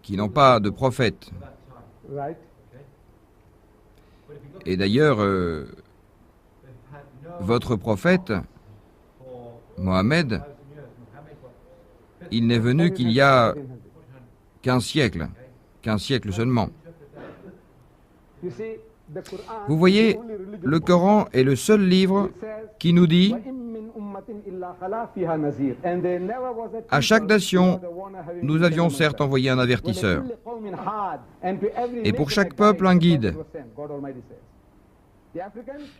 qui n'ont pas de prophète. Et d'ailleurs, votre prophète, Mohammed, il n'est venu qu'il y a 15 siècles seulement. Vous voyez, le Coran est le seul livre qui nous dit « À chaque nation, nous avions certes envoyé un avertisseur, et pour chaque peuple un guide. »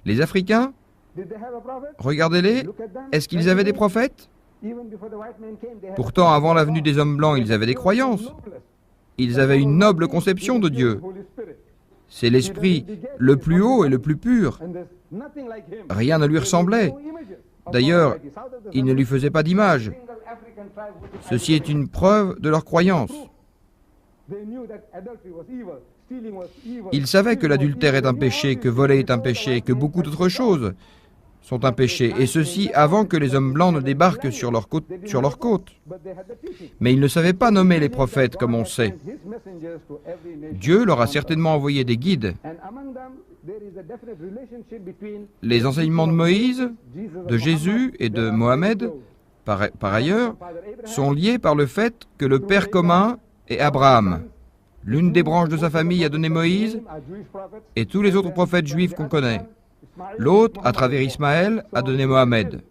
Les Africains, regardez-les, est-ce qu'ils avaient des prophètes? Pourtant, avant la venue des hommes blancs, ils avaient des croyances. Ils avaient une noble conception de Dieu. C'est l'esprit le plus haut et le plus pur. Rien ne lui ressemblait. D'ailleurs, il ne lui faisait pas d'image. Ceci est une preuve de leur croyance. Ils savaient que l'adultère est un péché, que voler est un péché, que beaucoup d'autres choses sont un péché, et ceci avant que les hommes blancs ne débarquent sur leurs côtes. Mais ils ne savaient pas nommer les prophètes comme on sait. Dieu leur a certainement envoyé des guides. Les enseignements de Moïse, de Jésus et de Mohammed, par ailleurs, sont liés par le fait que le père commun est Abraham. L'une des branches de sa famille a donné Moïse et tous les autres prophètes juifs qu'on connaît. L'autre, à travers Ismaël, a donné Mohammed.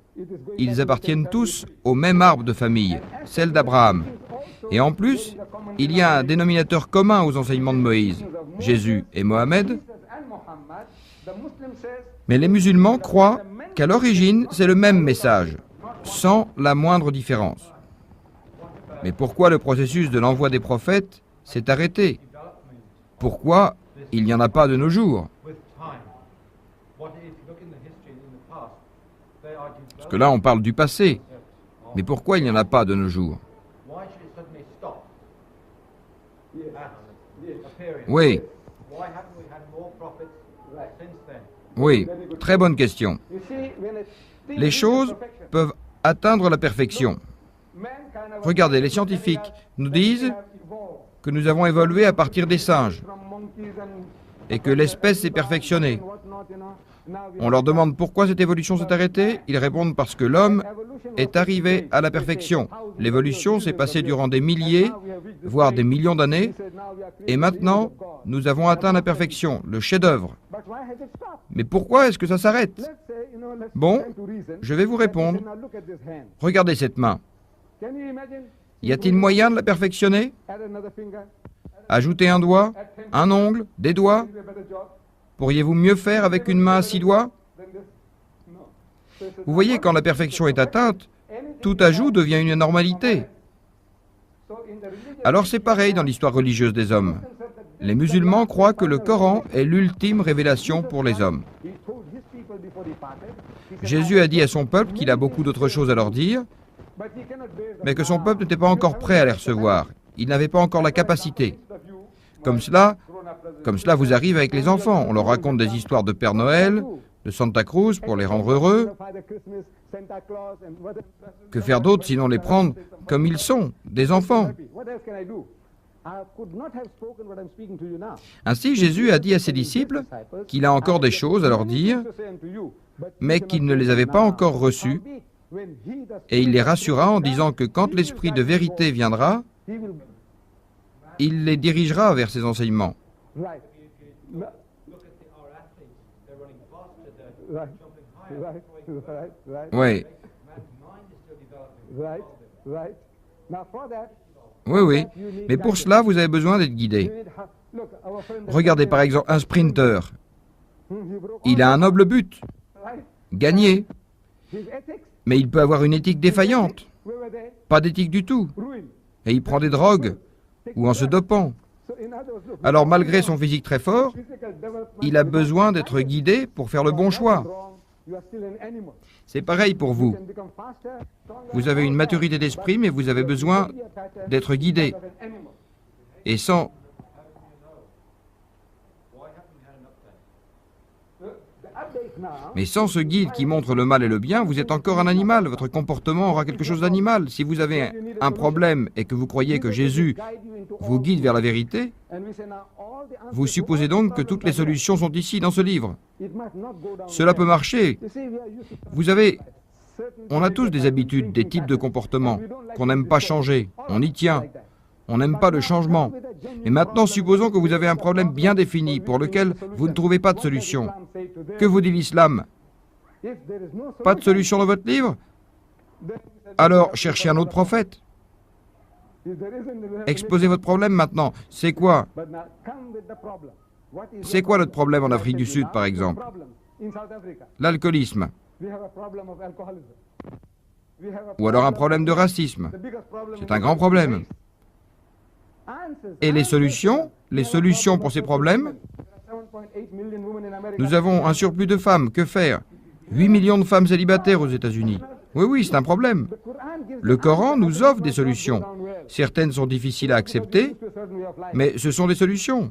Ils appartiennent tous au même arbre de famille, celle d'Abraham. Et en plus, il y a un dénominateur commun aux enseignements de Moïse, Jésus et Mohammed. Mais les musulmans croient qu'à l'origine, c'est le même message, sans la moindre différence. Mais pourquoi le processus de l'envoi des prophètes s'est arrêté? Pourquoi il n'y en a pas de nos jours? Parce que là, on parle du passé. Mais pourquoi il n'y en a pas de nos jours? Oui. Oui, très bonne question. Les choses peuvent atteindre la perfection. Regardez, les scientifiques nous disent que nous avons évolué à partir des singes et que l'espèce s'est perfectionnée. On leur demande pourquoi cette évolution s'est arrêtée. Ils répondent parce que l'homme est arrivé à la perfection. L'évolution s'est passée durant des milliers, voire des millions d'années, et maintenant, nous avons atteint la perfection, le chef-d'œuvre. Mais pourquoi est-ce que ça s'arrête? Bon, je vais vous répondre. Regardez cette main. Y a-t-il moyen de la perfectionner? Ajouter un doigt, un ongle, des doigts? Pourriez-vous mieux faire avec une main à 6 doigts? Vous voyez, quand la perfection est atteinte, tout ajout devient une anormalité. Alors c'est pareil dans l'histoire religieuse des hommes. Les musulmans croient que le Coran est l'ultime révélation pour les hommes. Jésus a dit à son peuple qu'il a beaucoup d'autres choses à leur dire, mais que son peuple n'était pas encore prêt à les recevoir. Il n'avait pas encore la capacité. Comme cela vous arrive avec les enfants. On leur raconte des histoires de Père Noël, de Santa Cruz pour les rendre heureux. Que faire d'autre sinon les prendre comme ils sont, des enfants? Ainsi, Jésus a dit à ses disciples qu'il a encore des choses à leur dire, mais qu'il ne les avait pas encore reçues, et il les rassura en disant que quand l'Esprit de vérité viendra, il les dirigera vers ses enseignements. Oui. Oui. Mais pour cela, vous avez besoin d'être guidé. Regardez par exemple un sprinter. Il a un noble but, gagner. Mais il peut avoir une éthique défaillante. Pas d'éthique du tout. Et il prend des drogues ou en se dopant. Alors malgré son physique très fort, il a besoin d'être guidé pour faire le bon choix. C'est pareil pour vous. Vous avez une maturité d'esprit, mais vous avez besoin d'être guidé. Et sans... Mais sans ce guide qui montre le mal et le bien, vous êtes encore un animal. Votre comportement aura quelque chose d'animal. Si vous avez un problème et que vous croyez que Jésus vous guide vers la vérité, vous supposez donc que toutes les solutions sont ici, dans ce livre. Cela peut marcher. Vous savez, on a tous des habitudes, des types de comportements qu'on n'aime pas changer. On y tient. On n'aime pas le changement. Et maintenant, supposons que vous avez un problème bien défini pour lequel vous ne trouvez pas de solution. Que vous dit l'islam? Pas de solution dans votre livre? Alors, cherchez un autre prophète. Exposez votre problème maintenant. C'est quoi? C'est quoi notre problème en Afrique du Sud, par exemple? L'alcoolisme. Ou alors un problème de racisme. C'est un grand problème. Et les solutions pour ces problèmes? Nous avons un surplus de femmes. Que faire? 8 millions de femmes célibataires aux États-Unis. Oui, c'est un problème. Le Coran nous offre des solutions. Certaines sont difficiles à accepter, mais ce sont des solutions.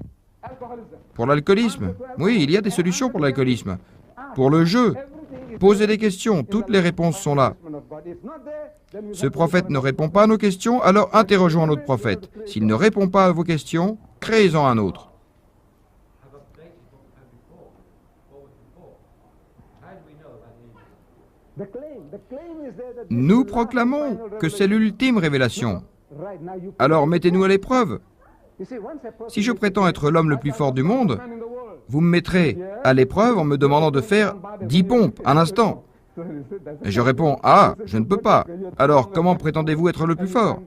Pour l'alcoolisme, oui, il y a des solutions pour l'alcoolisme. Pour le jeu, posez des questions, toutes les réponses sont là. Ce prophète ne répond pas à nos questions, alors interrogeons un autre prophète. S'il ne répond pas à vos questions, créez-en un autre. Nous proclamons que c'est l'ultime révélation. Alors mettez-nous à l'épreuve. Si je prétends être l'homme le plus fort du monde, vous me mettrez à l'épreuve en me demandant de faire 10 pompes à l'instant. Et je réponds, ah, je ne peux pas. Alors comment prétendez-vous être le plus fort?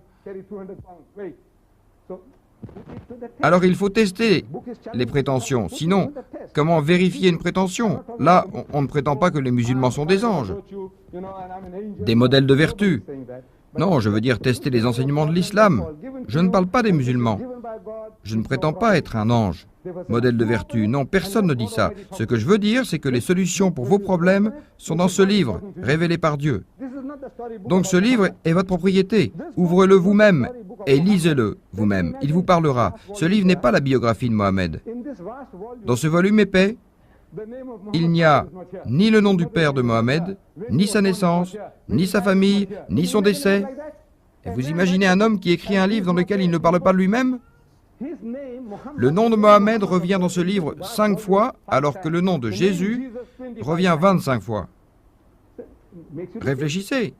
Alors il faut tester les prétentions. Sinon, comment vérifier une prétention? Là, on ne prétend pas que les musulmans sont des anges, des modèles de vertu. Non, je veux dire tester les enseignements de l'islam. Je ne parle pas des musulmans. Je ne prétends pas être un ange, modèle de vertu. Non, personne ne dit ça. Ce que je veux dire, c'est que les solutions pour vos problèmes sont dans ce livre, révélé par Dieu. Donc ce livre est votre propriété. Ouvrez-le vous-même et lisez-le vous-même. Il vous parlera. Ce livre n'est pas la biographie de Mohammed. Dans ce volume épais, il n'y a ni le nom du père de Mohammed, ni sa naissance, ni sa famille, ni son décès. Et vous imaginez un homme qui écrit un livre dans lequel il ne parle pas de lui-même? Le nom de Mohammed revient dans ce livre 5 fois, alors que le nom de Jésus revient 25 fois. Réfléchissez.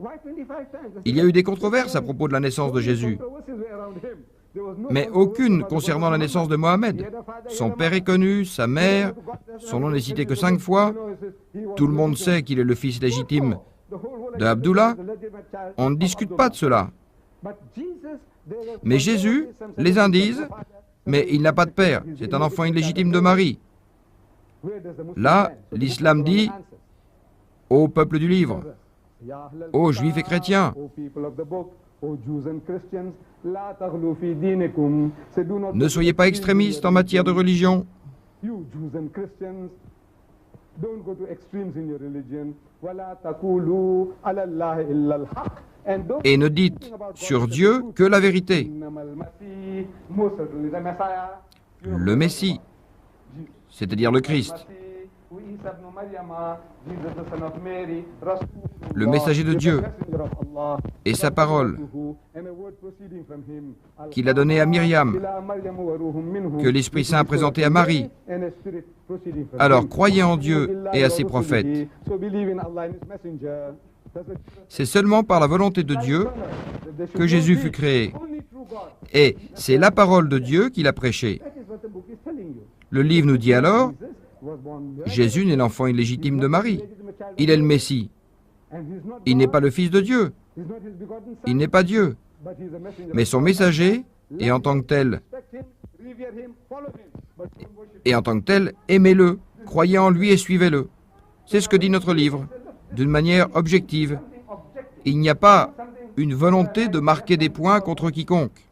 Il y a eu des controverses à propos de la naissance de Jésus, mais aucune concernant la naissance de Mohammed. Son père est connu, sa mère, son nom n'est cité que 5 fois. Tout le monde sait qu'il est le fils légitime de Abdullah. On ne discute pas de cela. Mais Jésus, les uns disent, mais il n'a pas de père, c'est un enfant illégitime de Marie. Là, l'islam dit, ô peuple du livre, ô juifs et chrétiens, ne soyez pas extrémistes en matière de religion. Et ne dites sur Dieu que la vérité. Le Messie, c'est-à-dire le Christ, le messager de Dieu, et sa parole, qu'il a donnée à Myriam, que l'Esprit Saint a présenté à Marie. Alors croyez en Dieu et à ses prophètes. C'est seulement par la volonté de Dieu que Jésus fut créé. Et c'est la parole de Dieu qu'il a prêchée. Le livre nous dit alors, Jésus n'est l'enfant illégitime de Marie. Il est le Messie. Il n'est pas le Fils de Dieu. Il n'est pas Dieu. Mais son messager, et en tant que tel, aimez-le, croyez en lui et suivez-le. C'est ce que dit notre livre, d'une manière objective. Il n'y a pas une volonté de marquer des points contre quiconque.